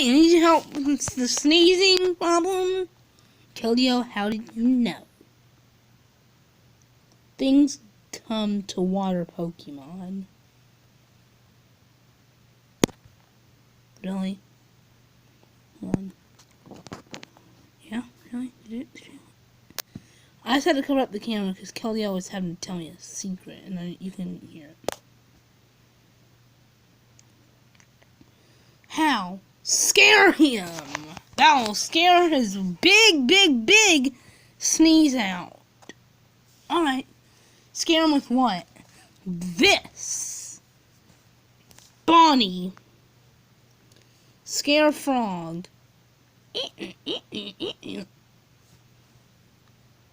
Hey, I need your help with the sneezing problem. Keldeo, how did you know? Things come to water Pokemon. Really? Hold on. Yeah, really? Did it? I just had to cover up the camera because Keldeo was having to tell me a secret, and you can hear it. How? Scare him! That will scare his big sneeze out. Alright. Scare him with what? This. Bonnie. Scare Frog.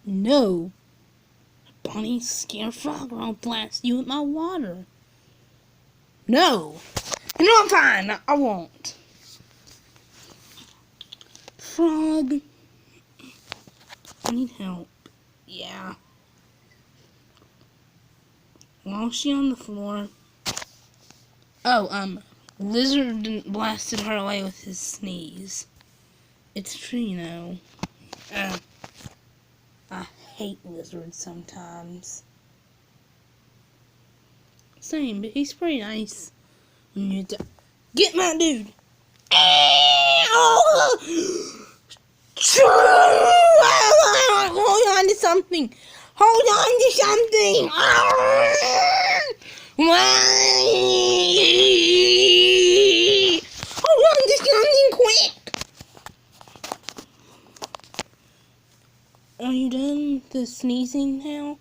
No. Bonnie, scare Frog or I'll blast you with my water. No. You know I'm fine. I won't. Frog. I need help. Yeah. While she on the floor. Oh, Lizard blasted her away with his sneeze. It's true, you know. I hate lizards sometimes. Same, but he's pretty nice. Get my dude! Hold on to something! Hold on to something! Hold on to something quick! Are you done the sneezing now?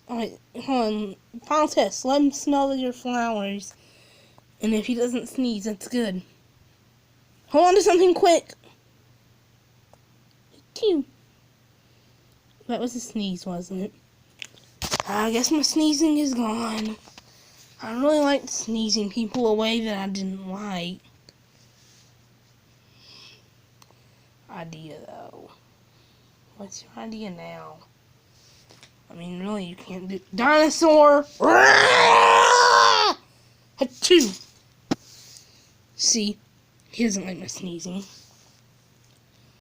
Alright, hold on. Final test. Let him smell your flowers. And if he doesn't sneeze, that's good. Hold on to something quick. Phew. That was a sneeze, wasn't it? I guess my sneezing is gone. I really liked sneezing people away that I didn't like. Idea, though. What's your idea now? I mean, really, you can't do... Dinosaur! Achoo! See? He doesn't like my sneezing.